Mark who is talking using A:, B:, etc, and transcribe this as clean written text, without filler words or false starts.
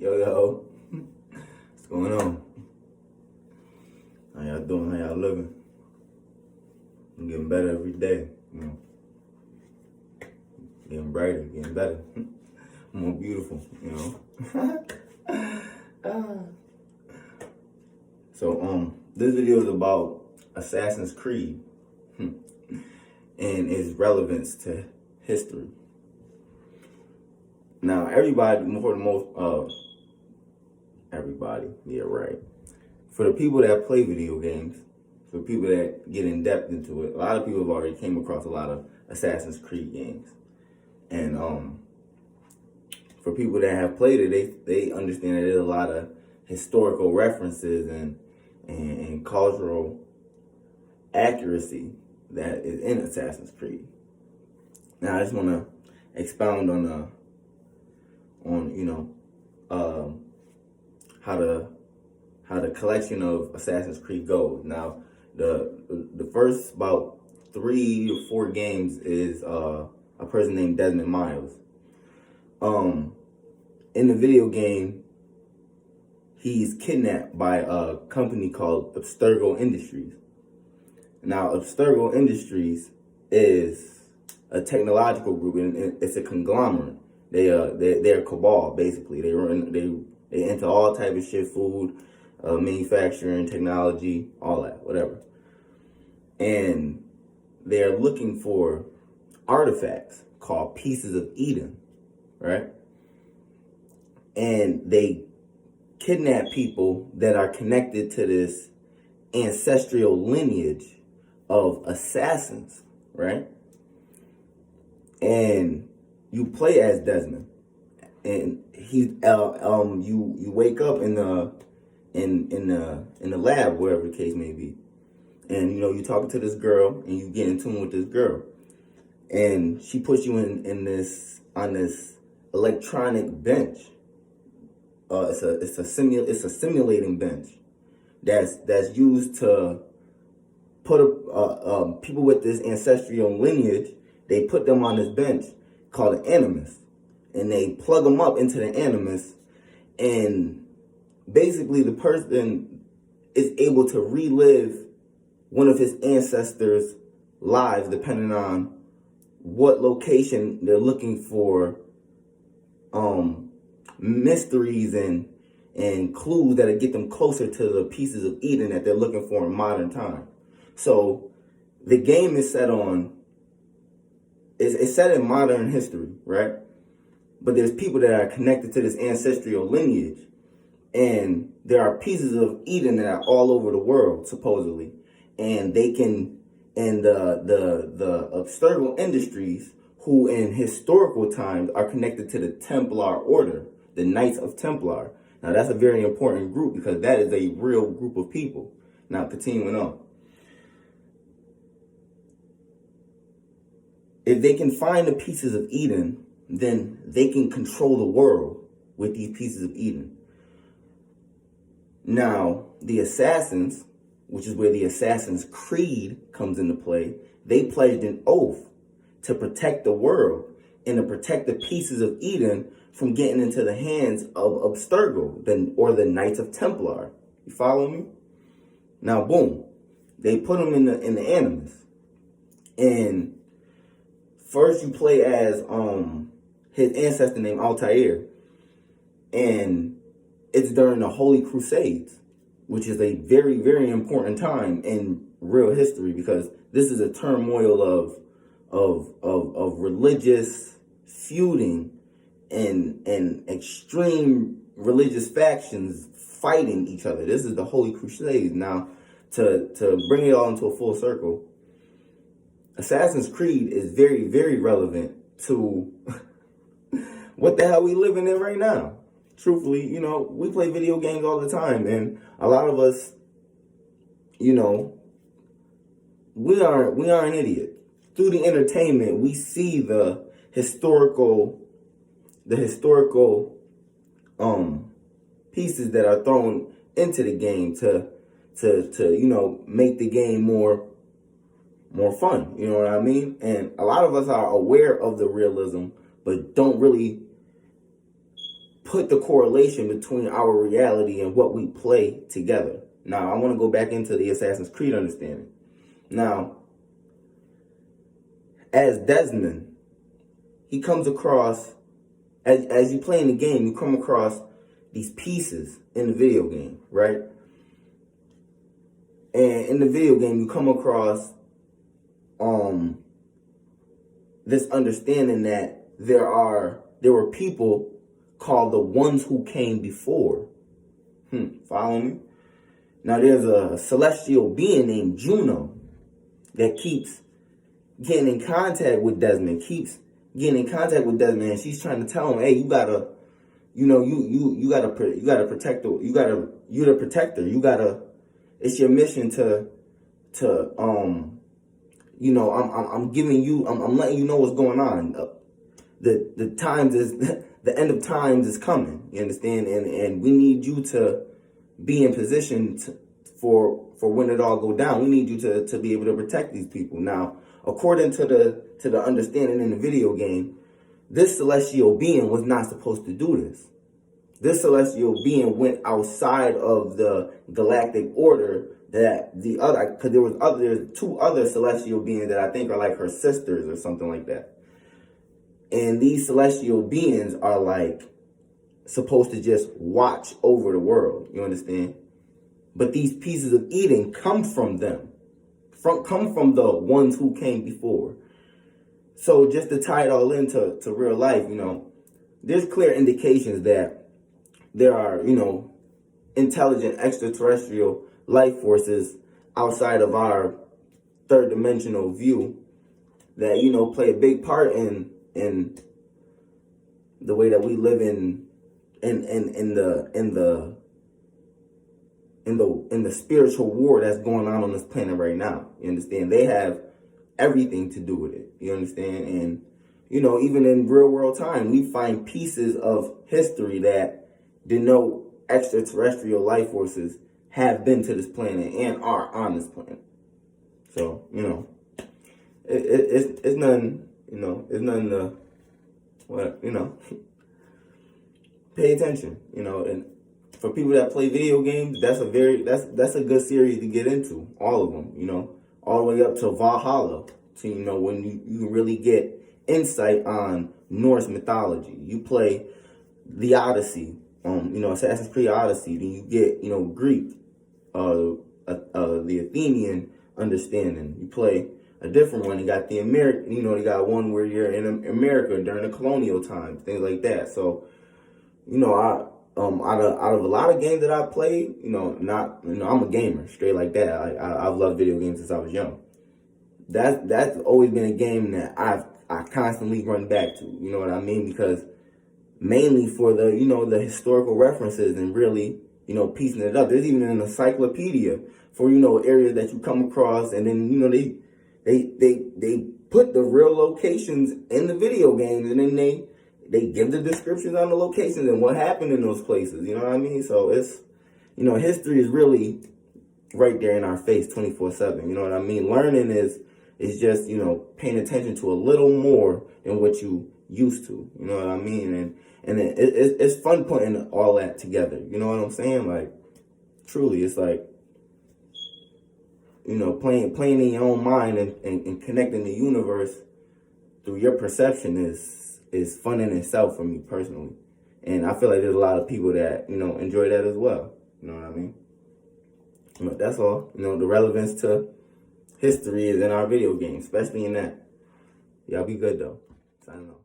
A: Yo, what's going on? How y'all doing? How y'all living? I'm getting better every day, you know. Getting brighter, getting better. More beautiful, you know. So, this video is about Assassin's Creed and its relevance to history. Now, everybody, for the most, everybody, yeah, right. For the people that play video games, for people that get in depth into it, a lot of people have already came across a lot of Assassin's Creed games. And for people that have played it, they understand that there's a lot of historical references and cultural accuracy that is in Assassin's Creed. Now, I just want to expound on how the collection of Assassin's Creed goes. Now, the first about 3 to 4 games is a person named Desmond Miles. In the video game, he's kidnapped by a company called Abstergo Industries. Now, Abstergo Industries is a technological group, and it's a conglomerate. They're a cabal, basically. They into all type of shit, food, manufacturing, technology, all that, whatever. And they're looking for artifacts called Pieces of Eden, right? And they kidnap people that are connected to this ancestral lineage of assassins, right? And you play as Desmond, and he you wake up in the lab, wherever the case may be, and you talking to this girl, and you get in tune with this girl, and she puts you on this electronic bench. It's a simulating bench that's used to put people with this ancestral lineage. They put them on this bench called an animus, and they plug them up into the animus, and basically the person is able to relive one of his ancestors' lives, depending on what location they're looking for mysteries and clues that'll get them closer to the pieces of Eden that they're looking for in modern time. So the game is set on, it's set in modern history, right? But there's people that are connected to this ancestral lineage, and there are pieces of Eden that are all over the world, supposedly, and they can, and the Abstergo Industries, who in historical times are connected to the Templar order, the Knights of Templar. Now, that's a very important group because that is a real group of people. Now, continuing on. If they can find the pieces of Eden, then they can control the world with these pieces of Eden. Now, the assassins, which is where the Assassin's Creed comes into play, they pledged an oath to protect the world and to protect the pieces of Eden from getting into the hands of Abstergo, or the Knights of Templar. You follow me? Now, boom, they put them in the animus, and first you play as his ancestor named Altair, and it's during the Holy Crusades, which is a very, very important time in real history, because this is a turmoil of religious feuding and extreme religious factions fighting each other. This is the Holy Crusades. Now, to bring it all into a full circle, Assassin's Creed is very, very relevant to what the hell we living in right now. Truthfully, we play video games all the time, and a lot of us, we aren't idiots. Through the entertainment, we see the historical pieces that are thrown into the game to make the game more fun. You know what I mean? And a lot of us are aware of the realism, but don't really put the correlation between our reality and what we play together. Now, I want to go back into the Assassin's Creed understanding. Now, as Desmond, he comes across, as you play in the game, you come across these pieces in the video game, right? And in the video game, you come across this understanding that there were people called the ones who came before. Follow me? Now there's a celestial being named Juno that keeps getting in contact with Desmond, and she's trying to tell him, hey, you gotta protect her. You're the protector. It's your mission I'm giving you, I'm letting you know what's going on. The times is, the end of times is coming, you understand? And we need you to be in position for when it all go down. We need you to be able to protect these people. Now, according to the understanding in the video game, this celestial being was not supposed to do this. This celestial being went outside of the galactic order that because there's two other celestial beings that I think are like her sisters or something like that. And these celestial beings are like supposed to just watch over the world, you understand? But these pieces of Eden come from them, come from the ones who came before. So just to tie it all into real life, there's clear indications that there are, intelligent extraterrestrial life forces outside of our third dimensional view that, play a big part in the way that we live in the spiritual war that's going on this planet right now. You understand? They have everything to do with it. You understand? And, even in real world time, we find pieces of history that denote extraterrestrial life forces have been to this planet and are on this planet. So, it's nothing, it's nothing to, pay attention, and for people that play video games, that's a good series to get into, all of them, all the way up to Valhalla, to, when you really get insight on Norse mythology. You play the Odyssey, Assassin's Creed Odyssey, then you get, Greek, the Athenian understanding. You play a different one. You got the American, you got one where you're in America during the colonial times, things like that. So, out of a lot of games that I played, I'm a gamer, straight like that. I've loved video games since I was young. That's always been a game that I constantly run back to. You know what I mean? Because mainly for the the historical references and really piecing it up. There's even an encyclopedia for areas that you come across, and then they put the real locations in the video games, and then they give the descriptions on the locations and what happened in those places. You know what I mean? So it's history is really right there in our face 24/7. You know what I mean? Learning is just paying attention to a little more than what you used to. You know what I mean? And it's fun putting all that together. You know what I'm saying? Like, truly, it's like, playing in your own mind and connecting the universe through your perception is fun in itself for me personally. And I feel like there's a lot of people that, enjoy that as well. You know what I mean? But that's all. The relevance to history is in our video games, especially in that. Y'all be good, though. Signing off.